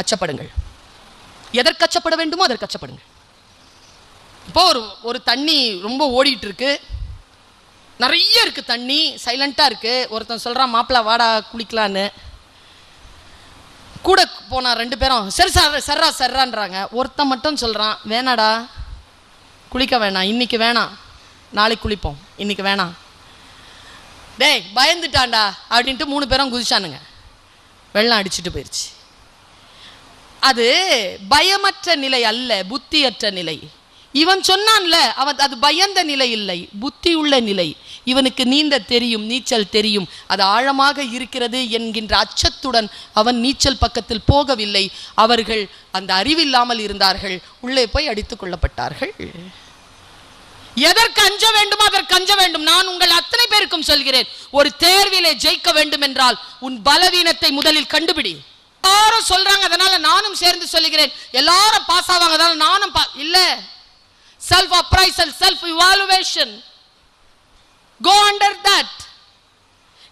அச்சப்படுங்கள். எதற்கு அச்சப்பட வேண்டுமோ அதற்கு அச்சப்படுங்கள். இப்போ ஒரு தண்ணி ரொம்ப ஓடிட்டு இருக்கு, நிறைய இருக்கு தண்ணி, சைலண்டா இருக்கு. ஒருத்தன் சொல்றான், மாப்பிள்ளை வாடா குளிக்கலான்னு. கூட போனா 2 பேரும் சரி சர்ரா சர்றான்றாங்க. ஒருத்தன் மட்டும் சொல்றான், வேணாடா குளிக்க வேணாம், இன்னைக்கு வேணாம், நாளைக்கு குளிப்போம், இன்னைக்கு வேணாம். டேய் பயந்துட்டான்டா அப்படின்ட்டு 3 பேரும் குதிச்சானுங்க. வெள்ளம் அடிச்சுட்டு போயிடுச்சு. அது பயமற்ற நிலை அல்ல, புத்தியற்ற நிலை. இவன் சொன்னான்ல, அவன் அது பயந்த நிலை இல்லை, புத்தி உள்ள நிலை. இவனுக்கு நீந்த தெரியும், நீச்சல் தெரியும், அது ஆழமாக இருக்கிறது என்கின்ற அச்சத்துடன் அவன் நீச்சல் பக்கத்தில் போகவில்லை. அவர்கள் அந்த அறிவில்லாமல் இருந்தார்கள், உள்ளே போய் அடித்துக் கொள்ளப்பட்டார்கள். எதற்கு அஞ்ச வேண்டுமோ அதற்கு அஞ்ச வேண்டும். நான் உங்கள் அத்தனை பேருக்கும் சொல்கிறேன், ஒரு தேர்விலே ஜெயிக்க வேண்டும் என்றால் உன் பலவீனத்தை முதலில் கண்டுபிடி. எல்லாரும் சொல்றாங்க, அதனால நானும் சேர்ந்து சொல்லுகிறேன். எல்லாரும் பாஸ் ஆவாங்க, அதனால நானும் இல்ல. Self appraisal, self evaluation, go under that.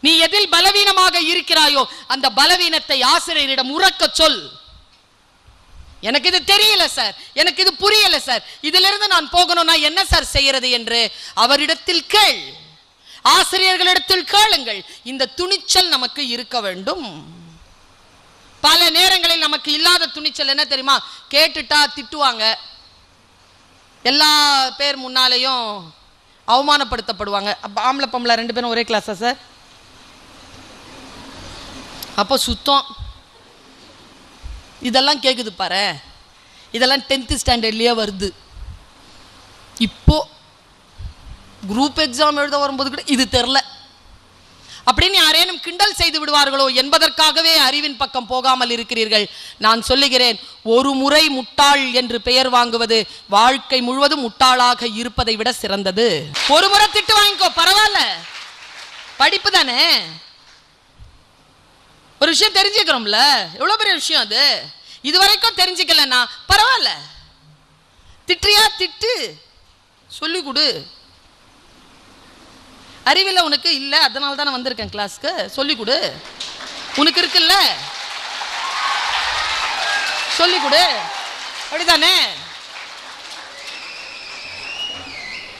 நீ எதில் பலவீனமாக இருக்கிறாயோ அந்த பலவீனத்தை ஆசிரியரிடம் உறக்க சொல். எனக்கு இது தெரியல சார், எனக்கு இது புரியல சார், இதிலிருந்து நான் போகணும், நான் என்ன சார் செய்யறது என்று அவரிடத்தில் கேள். ஆசிரியர்களிடத்தில் கேளுங்கள். இந்த துணிச்சல் நமக்கு இருக்க வேண்டும். பல நேரங்களில் நமக்கு இல்லாத துணிச்சல் என்ன தெரியுமா? கேட்டுட்டா திட்டுவாங்க, எல்லா பேர் முன்னாலேயும் அவமானப்படுத்தப்படுவாங்க. ஆம்பளை பொம்பளை 2 பேரும் ஒரே கிளாஸா சார்? அப்போ சுத்தம். இதெல்லாம் கேட்குது பாரு, இதெல்லாம் 10th ஸ்டாண்டர்ட்லேயே வருது. இப்போ குரூப் எக்ஸாம் எழுத வரும்போது கூட இது தெரில அப்படின்னு யாரேனும் கிண்டல் செய்து விடுவார்களோ என்பதற்காகவே அறிவின் பக்கம் போகாமல் இருக்கிறீர்கள். நான் சொல்லுகிறேன், ஒரு முறை முட்டாள் என்று பெயர் வாங்குவது வாழ்க்கை முழுவதும் முட்டாளாக இருப்பதை விட சிறந்தது. ஒரு முறை திட்டு வாங்கிக்கோ, பரவாயில்ல, படிப்பு தானே. ஒரு விஷயம் தெரிஞ்சுக்கிறோம்ல, எவ்வளவு பெரிய விஷயம் அது. இதுவரைக்கும் தெரிஞ்சுக்கலன்னா பரவாயில்ல, திட்டுறியா திட்டு, சொல்லி கொடு. அறிவில்லை உனக்கு இல்லை, அதனால தான் நான் வந்திருக்கேன் கிளாஸ்க்கு, சொல்லி கொடு. உனக்கு இருக்குல்ல, சொல்லி கொடு. அப்படிதானே?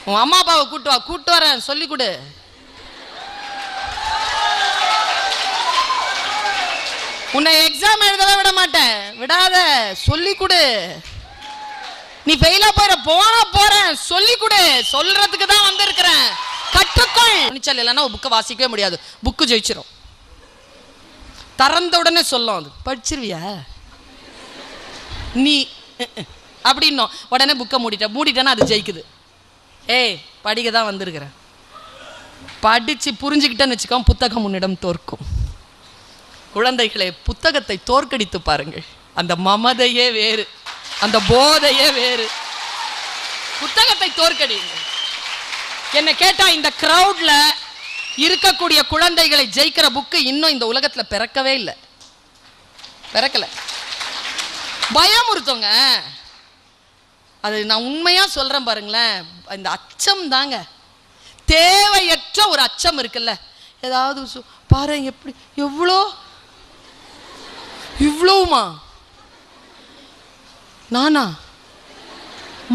உன் அம்மா அப்பாவை கூட்டு வா, கூட்டு வரேன், சொல்லி கொடு. உன்னை எக்ஸாம் எழுதவே விட மாட்டேன், விடாத, சொல்லி கொடு. நீ ஃபெயிலா போறேன், சொல்லி கொடு. சொல்றதுக்கு தான் வந்திருக்கிறேன், கற்றுக்கொள். துணிச்சல் இல்லைன்னா புக்கை வாசிக்கவே முடியாது, புக்கு ஜெயிச்சிடும். திறந்த உடனே சொல்லும், அது படிச்சிருவியா நீ அப்படின்னும், உடனே புக்கை மூடிட்டேன்னா அது ஜெயிக்குது. ஏய் படிக்க தான் வந்திருக்கிறேன், படிச்சு புரிஞ்சுக்கிட்டேன்னு வச்சுக்கோ, புத்தகம் உன்னிடம் தோற்கும். குழந்தைகளை புத்தகத்தை தோற்கடித்து பாருங்கள், அந்த மமதையே வேறு, அந்த போதையே வேறு. புத்தகத்தை தோற்கடிங்க. என்ன கேட்டா, இந்த கிரவுட்ல இருக்கக்கூடிய குழந்தைகளை ஜெயிக்கிற புக்கு இன்னும் இந்த உலகத்துல பிறக்கவே இல்லை, பிறக்கல. பயமுறுத்தவங்க, அது நான் உண்மையா சொல்றேன் பாருங்களேன். இந்த அச்சம் தாங்க, தேவையற்ற ஒரு அச்சம் இருக்குல்ல. ஏதாவது பாரு, எப்படி இவ்வளவுமா? நானா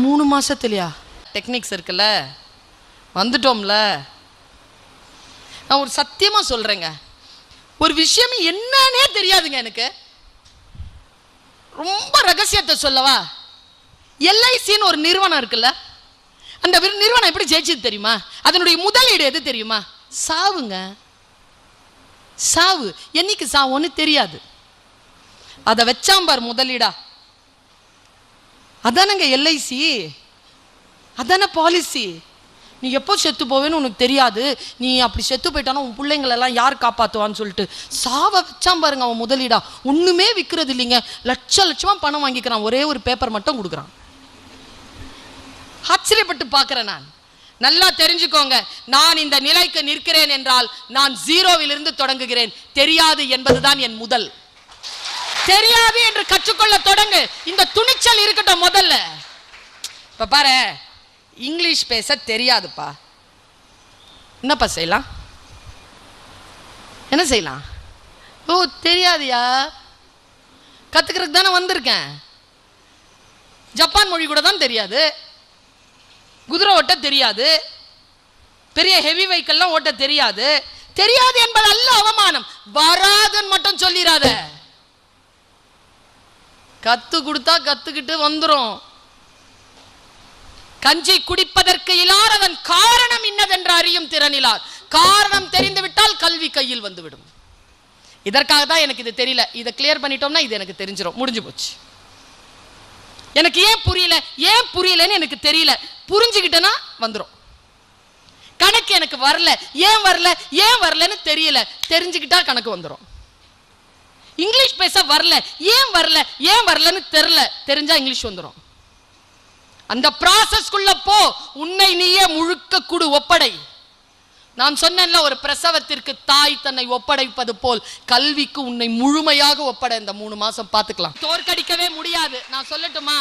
3 மாசத்துலயா? டெக்னிக்ஸ் இருக்குல்ல, வந்துட்டோம்ல. நான் ஒரு சத்தியமா சொல்றேங்க, ஒரு விஷயம் என்னன்னே தெரியாதுங்க எனக்கு. ரொம்ப ரகசியத்தை சொல்லவா? எல்ஐசின்னு ஒரு நிறுவனம் இருக்குல்ல, அந்த நிறுவனம் எப்படி ஜெயிச்சது தெரியுமா? அதனுடைய முதலீடு எது தெரியுமா? சாவுங்க, சாவு. என்னைக்கு சாவுன்னு தெரியாது, அதை வச்சாம்பார் முதலீடா. அதானங்க எல்ஐசி, அதான பாலிசி. நீ எப்போ செத்து போவேன்னு உனக்கு தெரியாது, நீ அப்படி செத்து போயிட்டானா உன் பிள்ளைங்களெல்லாம் யார் காப்பாற்றுவான்னு சொல்லிட்டு சாவை வச்சாம் பாருங்க அவன் முதலீடா. ஒன்றுமே விற்கிறது இல்லைங்க, லட்சமா பணம் வாங்கிக்கிறான், ஒரே ஒரு பேப்பர் மட்டும் கொடுக்குறான். ஆச்சரியப்பட்டு பார்க்குறேன் நான். நல்லா தெரிஞ்சுக்கோங்க, நான் இந்த நிலைக்கு நிற்கிறேன் என்றால் நான் 0விலிருந்து தொடங்குகிறேன். தெரியாது என்பதுதான் என் முதல். தெரியாது என்று கற்றுக்கொள்ள தொடங்கு. இந்த துணிச்சல் இருக்கட்டும் முதல்ல. இப்ப பாரு, இங்கிலீஷ் பேச தெரியாதுப்பா, என்னப்பா செய்யலாம்? என்ன செய்யலாம்? ஓ தெரியாதியா? கத்துக்கிறதுக்கு தானே வந்திருக்கேன். ஜப்பான் மொழி கூட தான் தெரியாது, குதிரை ஓட்ட தெரியாது, பெரிய ஹெவி வெஹிக்கிள்லாம் ஓட்ட தெரியாது. தெரியாது என்பது அல்ல அவமானம், வராதுன்னு மட்டும் சொல்லிடாத. கத்து கொடுத்தா கத்துக்கிட்டு வந்துரும். கஞ்சி குடிப்பதற்கு இல்லாதவன் காரணம் இன்னதென்று அறியும் திறனிலார். காரணம் தெரிந்து விட்டால் கல்வி கையில் வந்துவிடும். இதற்காக தான் எனக்கு இது தெரியல, இதை கிளியர் பண்ணிட்டோம்னா இது எனக்கு தெரிஞ்சிடும், முடிஞ்சு போச்சு. எனக்கு ஏன் புரியலன்னு எனக்கு தெரியல, புரிஞ்சுக்கிட்டேன்னா வந்துடும். கணக்கு எனக்கு வரல, ஏன் வரலன்னு தெரியல, தெரிஞ்சுக்கிட்டா கணக்கு வந்துடும். இங்கிலீஷ் பேச வரல, ஏன் வரலன்னு தெரியல, தெரிஞ்சா இங்கிலீஷ் வந்துடும். அந்த ப்ராசஸ்க்குள்ள போ, உன்னை நீயே முழுக்க குடு, ஒப்படை. நான் சொன்னேன்ல, ஒரு பிரசவத்திற்கு தாய் தன்னை ஒப்படைப்பது போல் கல்விக்கு உன்னை முழுமையாக ஒப்படை. இந்த 3 மாசம் பார்த்துக்கலாம், தோற்கடிக்கவே முடியாது. நான் சொல்லட்டுமா?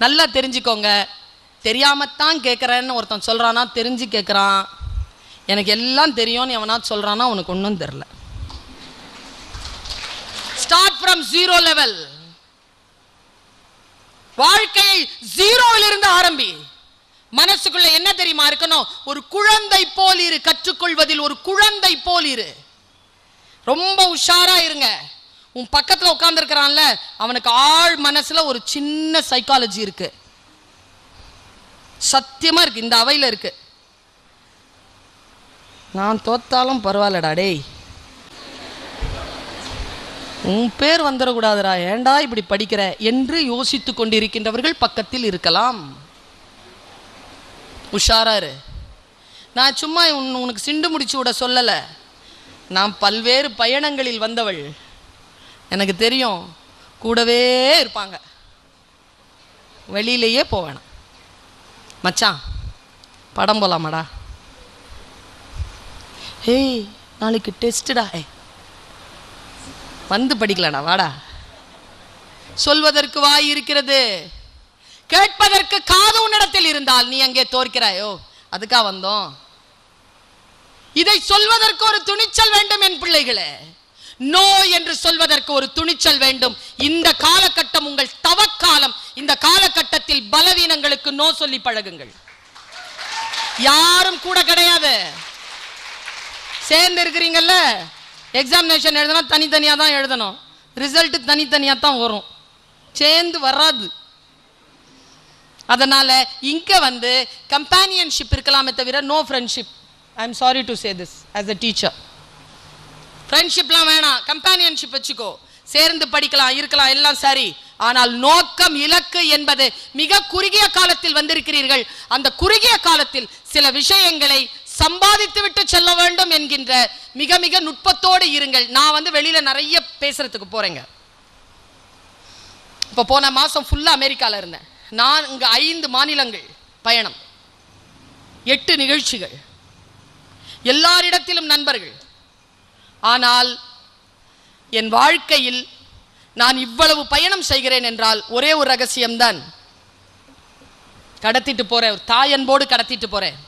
நல்லா தெரிஞ்சுக்கோங்க. தெரியாமத்தான் கேட்குறேன்னு ஒருத்தன் சொல்றானா, தெரிஞ்சு கேட்குறான். எனக்கு எல்லாம் தெரியும்னு எவனா சொல்றானா, உனக்கு ஒன்றும் தெரியல. Start from 0 level. வாழ்க்கையை 0ல் இருந்து ஆரம்பி. மனசுக்குள்ள என்ன தெரியுமா இருக்கணும்? ஒரு குழந்தை போல் இரு, கற்றுக்கொள்வதில் ஒரு குழந்தை போல் இரு. ரொம்ப உஷாரா இருங்க. உன் பக்கத்துல உட்கார்ந்து இருக்கிறான்ல, அவனுக்கு ஆழ் மனசுல ஒரு சின்ன சைக்காலஜி இருக்கு, சத்தியமா இருக்கு, இந்த அவையில இருக்கு. நான் தோத்தாலும் பரவாயில்லடா டேய், உன் பேர் வந்துடக்கூடாதுடா, ஏண்டா இப்படி படிக்கிற என்று யோசித்து கொண்டிருக்கின்றவர்கள் பக்கத்தில் இருக்கலாம். உஷாராரு. நான் சும்மா உனக்கு சிண்டு முடிச்சு விட சொல்லல. நான் பல்வேறு பயணங்களில் வந்தவள், எனக்கு தெரியும். கூடவே இருப்பாங்க, வெளியிலேயே போவேன். மச்சான் படம் போலாமாடா? ஏய் நாளைக்கு டெஸ்ட்டுடா, வந்து படிக்கலடா வாடா. சொல்வதற்கு வாய் இருக்கிறது, கேட்பதற்கு காது உன்னிடத்தில் இருந்தால் நீ அங்கே தோற்கிறாயோ, அதுக்கா வந்தோம். இதை சொல்வதற்கு ஒரு துணிச்சல் வேண்டும் என் பிள்ளைகளே. நோ என்று சொல்வதற்கு ஒரு துணிச்சல் வேண்டும். இந்த காலகட்டம் உங்கள் தவக்காலம். இந்த காலகட்டத்தில் பலவீனங்களுக்கு நோ சொல்லி பழகுங்கள். யாரும் கூட கிடையாது. சேர்ந்து இருக்கிறீங்கல்ல, எக்ஸாமினேஷன் எழுதனா தனித்தனியா தான் எழுதணும், ரிசல்ட் தனித்தனியா தான் வரும், சேர்ந்து வராது. அதனால இங்க வந்து கம்பானியன்ஷிப் இருக்கலாமே தவிர no friendship. I am sorry to say this as a teacher. ஃப்ரெண்ட்ஷிப்லாம் வேணாம், கம்பானியன்ஷிப் வச்சுக்கோ. சேர்ந்து படிக்கலாம், இருக்கலாம், எல்லாம் சரி. ஆனால் நோக்கம், இலக்கு என்பது மிக குறுகிய காலத்தில் வந்திருக்கிறீர்கள். அந்த குறுகிய காலத்தில் சில விஷயங்களை சம்பாதித்து விட்டு செல்ல வேண்டும் என்கின்ற மிக மிக நுட்பத்தோடு இருங்கள். நான் வந்து வெளியில நிறைய பேசுறதுக்கு போறேங்க. இப்போ போன மாசம் ஃபுல்லா அமெரிக்கால இருந்தேன். நான் இங்க 5 மாநிலங்கள் பயணம், 8 நிகழ்ச்சிகள், எல்லாரிடத்திலும் நண்பர்கள். ஆனால் என் வாழ்க்கையில் நான் இவ்வளவு பயணம் செய்கிறேன் என்றால் ஒரே ஒரு ரகசியம்தான். கடத்திட்டு போறேன், ஒரு தாயன்போடு கடத்திட்டு போறேன்.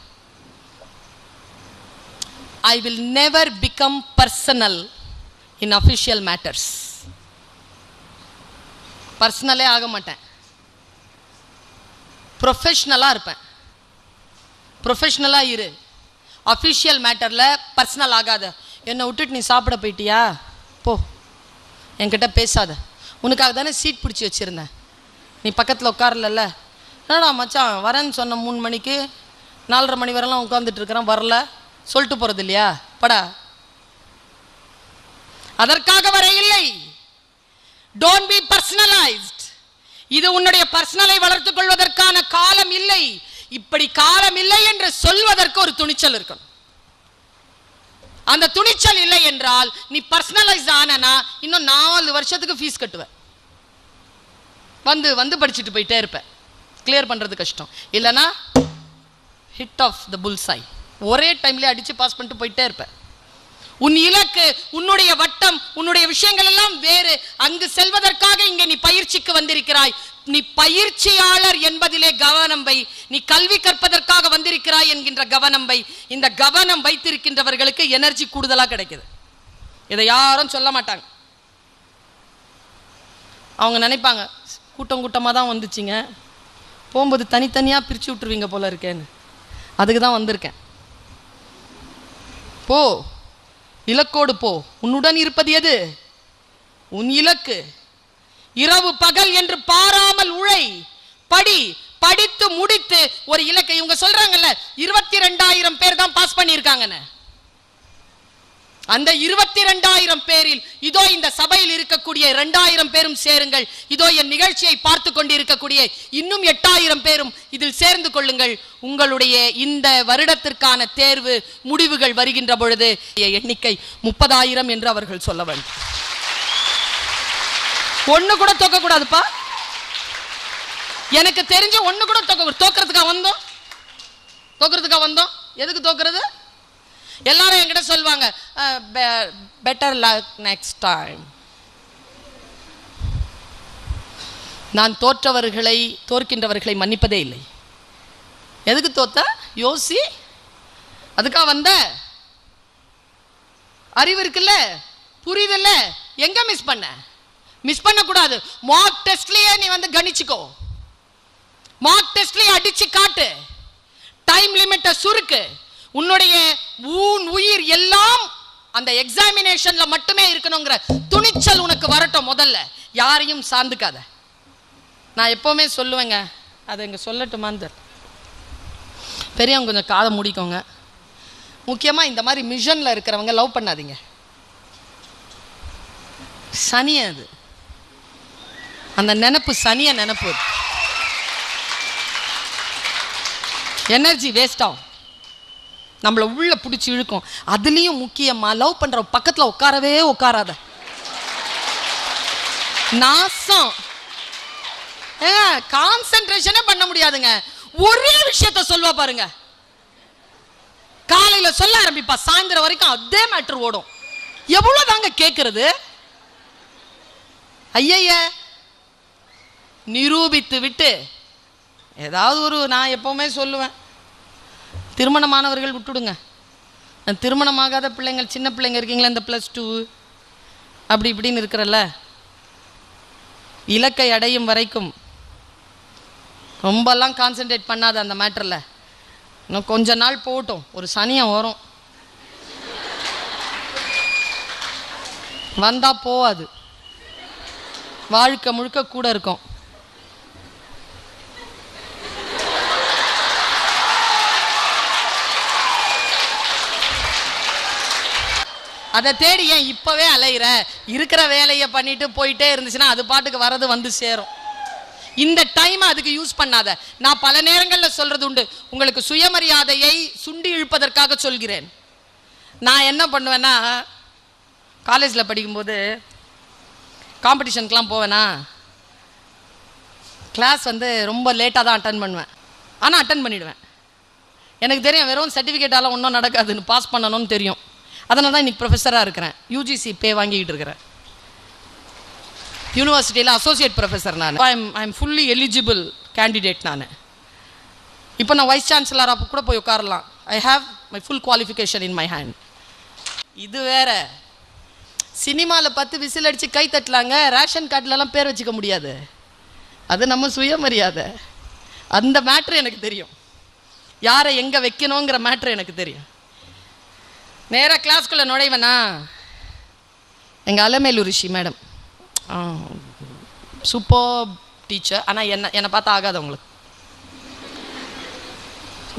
I will never become personal in official matters. பர்சனலே ஆக மாட்டேன், ப்ரொஃபஷனலா இருப்பேன். ப்ரொஃபஷனலா இரு, அஃபிஷியல் மேட்டர்ல பர்சனல் ஆகாத. என்னை விட்டுட்டு நீ சாப்பிட போயிட்டியா, போ, என்கிட்ட பேசாத. உனக்காக தானே சீட் பிடிச்சி வச்சிருந்தேன், நீ பக்கத்தில் உட்காரல. என்னடா மச்சான் வரேன்னு சொன்ன 3 மணிக்கு 4:30 மணி வரலாம் உட்காந்துட்டு இருக்கிறேன், வரல, சொல்லிட்டு போறது இல்லையா, படா. அதற்காக வர இல்லை. Don't be personalised. இது உன்னுடைய பர்சனலை வளர்த்துக் கொள்வதற்கான காலம் இல்லை. இப்படி காலம் இல்லை என்று சொல்வதற்கு ஒரு துணிச்சல் இருக்கணும். அந்த துணிச்சல் இல்லை என்றால் நீ பர்சனலைஸ் ஆனா இன்னும் 4 வருஷத்துக்கு ஃபீஸ் கட்டுவேன். வந்து வந்து படிச்சுட்டு போயிட்டே இருப்பேன். கிளியர் பண்றது கஷ்டம். இல்லைன்னா ஹிட் ஆஃப் த புல்சை, ஒரே டைம்ல அடிச்சு பாஸ் பண்ணிட்டு போயிட்டே இருப்பேன். உன் இலக்கு, உன்னுடைய வட்டம், உன்னுடைய விஷயங்கள் எல்லாம் வேறு. அங்கு செல்வதற்காக இங்கே நீ பயிற்சிக்கு வந்திருக்கிறாய். நீ பயிற்சியாளர் என்பதிலே கவனம் வை. நீ கல்வி கற்பதற்காக வந்திருக்கிறாய் என்கின்ற கவனம் வை. இந்த கவனம் வைத்திருக்கின்றவர்களுக்கு எனர்ஜி கூடுதலா கிடைக்குது. இதை யாரும் சொல்ல மாட்டாங்க. அவங்க நினைப்பாங்க கூட்டம் கூட்டமாக தான் வந்துச்சிங்க, போகும்போது தனித்தனியாக பிரித்து விட்டுருவீங்க போல இருக்கேன்னு. அதுக்கு தான் வந்திருக்கேன். போ, இலக்கோடு போ. உன்னுடன் இருப்பது எது? உன் இலக்கு. இரவு பகல் என்று பாராமல் உழை, படி, படித்து முடித்து ஒரு இலக்கை. இவங்க சொல்றாங்கல்ல 22,000 பேர் தான் பாஸ் பண்ணியிருக்காங்கன்னு. அந்த 22,000 பேரில் இதோ இந்த சபையில் இருக்கக்கூடிய 2,000 பேரும் சேருங்கள். இதோ என் நிகழ்ச்சியை பார்த்து கொண்டிருக்கக்கூடிய இன்னும் 8,000 பேரும் இதில் சேர்ந்து கொள்ளுங்கள். உங்களுடைய இந்த வருடத்திற்கான தேர்வு முடிவுகள் வருகின்ற பொழுது எண்ணிக்கை 30,000 என்று அவர்கள் சொல்ல வேண்டும். ஒண்ணு கூட தோக்க கூடாதுப்பா. எனக்கு தெரிஞ்ச ஒண்ணு கூட தோக்கிறதுக்கா வந்தோம். எதுக்கு தோக்கிறது? எல்லாரும் என்கிட்ட சொல்வாங்க பெட்டர் லக் நெக்ஸ்ட் டைம். நான் தோற்கின்றவர்களை மன்னிப்பதே இல்லை. எதுக்கு தோத்த? யோசி. அதுக்கா வந்த? அறிவு இருக்குல்ல, புரியுதுல்ல, எங்க மிஸ் பண்ணக்கூடாது. மார்க் டெஸ்ட்லயே நீ வந்து கணிச்சுக்கோ. மார்க் டெஸ்ட்லயே அடிச்சு காட்டு. டைம் லிமிட்டை சுருக்கு. உன்னுடைய உயிர் எல்லாம் அந்த எக்ஸாமினேஷன்ல மட்டுமே இருக்கணுங்கிற துணிச்சல் உனக்கு வரட்டும். முதல்ல யாரையும் சார்ந்துக்காத. நான் எப்பவுமே சொல்லுவேங்க, அதை இங்க சொல்லட்டுமான்னு பெரியவங்க கொஞ்சம் காதை மூடிக்கோங்க. முக்கியமா இந்த மாதிரி மிஷன்ல இருக்கிறவங்க லவ் பண்ணாதீங்க. சனிய அது, அந்த நினைப்பு சனிய நினைப்பு, எனர்ஜி வேஸ்ட் ஆகும், நம்மளை உள்ள பிடிச்சி இழுக்கும். அதுலேயும் முக்கியமா லவ் பண்ற பக்கத்தில் உட்காராத. நாசம். கான்சென்ட்ரேஷனே பண்ண முடியாதுங்க. ஒரே விஷயத்த சொல்வா பாருங்க. காலையில சொல்ல ஆரம்பிப்பா, சாயந்தரம் வரைக்கும் அதே மேட்டர் ஓடும். எவ்வளவு தாங்க கேட்கறது? ஐய நிரூபித்து விட்டு ஏதாவது ஒரு, நான் எப்பவுமே சொல்லுவேன், திருமணமானவர்கள் விட்டுடுங்க. திருமணமாகாத பிள்ளைங்கள், சின்ன பிள்ளைங்க இருக்கீங்களா, இந்த +2 அப்படி இப்படின்னு இருக்கிறல்ல, இலக்கை அடையும் வரைக்கும் ரொம்பலாம் கான்சென்ட்ரேட் பண்ணாத அந்த மேட்டரில். இன்னும் கொஞ்ச நாள் போகட்டும், ஒரு சனியம் வரும், வந்தா போவாது, வாழ்க்கை முழுக்க கூட இருக்கும். அதை தேடி ஏன் இப்பவே அலையிற? இருக்கிற வேலையை பண்ணிட்டு போயிட்டே இருந்துச்சுன்னா அது பாட்டுக்கு வரது வந்து சேரும். இந்த டைம் அதுக்கு யூஸ் பண்ணாத. நான் பல நேரங்களில் சொல்றது உண்டு, உங்களுக்கு சுயமரியாதையை சுண்டி இழுப்பதற்காக சொல்கிறேன். நான் என்ன பண்ணுவேன்னா, காலேஜில் படிக்கும்போது காம்படிஷனுக்கெலாம் போவேனா, கிளாஸ் வந்து ரொம்ப லேட்டாக தான் அட்டன் பண்ணுவேன். ஆனால் அட்டன் பண்ணிவிடுவேன். எனக்கு தெரியும் வெறும் சர்டிஃபிகேட்டால் ஒன்றும் நடக்காதுன்னு, பாஸ் பண்ணணும்னு தெரியும். அதனால தான் இன்றைக்கி ப்ரொஃபஸராக இருக்கிறேன். யூஜிசி பே வாங்கிக்கிட்டு இருக்கிறேன். யூனிவர்சிட்டியில் அசோசியேட் ப்ரொஃபஸர் நான். I am fully eligible candidate நான். இப்போ நான் வைஸ் சான்சலராக கூட போய் உட்காரலாம். I have my full qualification in my hand. இது வேற. சினிமாவில் 10 விசில் அடித்து கை தட்டலாங்க, ரேஷன் கார்டிலலாம் பேர் வச்சுக்க முடியாது. அது நம்ம சுயமரியாதை. அந்த மேட்ரு எனக்கு தெரியும், யாரை எங்கே வைக்கணுங்கிற மேட்ரு எனக்கு தெரியும். நேராக கிளாஸ்குள்ளே நுழைவனா, எங்கள் அலமேலு ரிஷி மேடம் சூப்பர் டீச்சர், ஆனால் என்னை பார்த்தா ஆகாது உங்களுக்கு.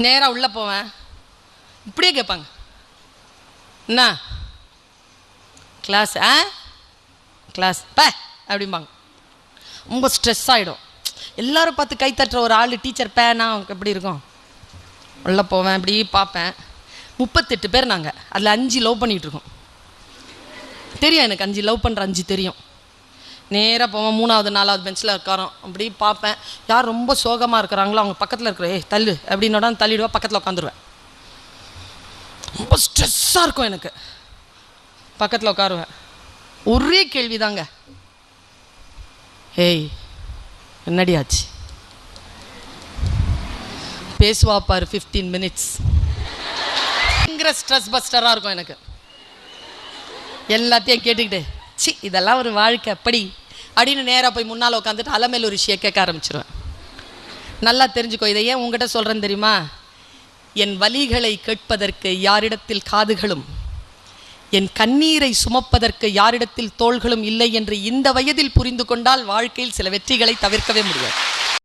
நேராக உள்ளே போவேன், இப்படியே கேட்பாங்க, என்ன கிளாஸ் கிளாஸ் அப்படிம்பாங்க. ரொம்ப ஸ்ட்ரெஸ் ஆகிடும். எல்லோரும் பார்த்து கை தட்டுற ஒரு ஆள் டீச்சர் பேனா எப்படி இருக்கும். உள்ளே போவேன், இப்படி பார்ப்பேன். 38 பேர் நாங்கள், அதில் 5 லவ் பண்ணிகிட்ருக்கோம். தெரியும் எனக்கு, 5 லவ் பண்ணுற 5 தெரியும். நேராக போவேன், 3வது 4வது பெஞ்சில் உட்காரோம். அப்படி பார்ப்பேன், யார் ரொம்ப சோகமாக இருக்கிறாங்களோ அவங்க பக்கத்தில் இருக்கிற தள்ளு அப்படின்னோட தள்ளிடுவேன், பக்கத்தில் உட்காந்துருவேன். ரொம்ப ஸ்ட்ரெஸ்ஸாக இருக்கும் எனக்கு. பக்கத்தில் உட்காருவேன். ஒரே கேள்வி தாங்க, ஏய் என்னடி ஆச்சு? பேசுவா பாரு 15 மினிட்ஸ். பயங்கர ஸ்ட்ரெஸ் பஸ்டராக இருக்கும் எனக்கு. எல்லாத்தையும் கேட்டுக்கிட்டு, சி இதெல்லாம் ஒரு வாழ்க்கை அப்படி அப்படின்னு நேராக போய் முன்னால் உட்காந்துட்டு அலமேல் ஒரு விஷயம் கேட்க ஆரம்பிச்சிருவேன். நல்லா தெரிஞ்சுக்கோ, இதை ஏன் உங்ககிட்ட சொல்கிறேன்னு தெரியுமா? என் வலிகளை கேட்பதற்கு யாரிடத்தில் காதுகளும், என் கண்ணீரை சுமப்பதற்கு யாரிடத்தில் தோள்களும் இல்லை என்று இந்த வயதில் புரிந்து கொண்டால் வாழ்க்கையில் சில வெற்றிகளை தவிர்க்கவே முடியாது.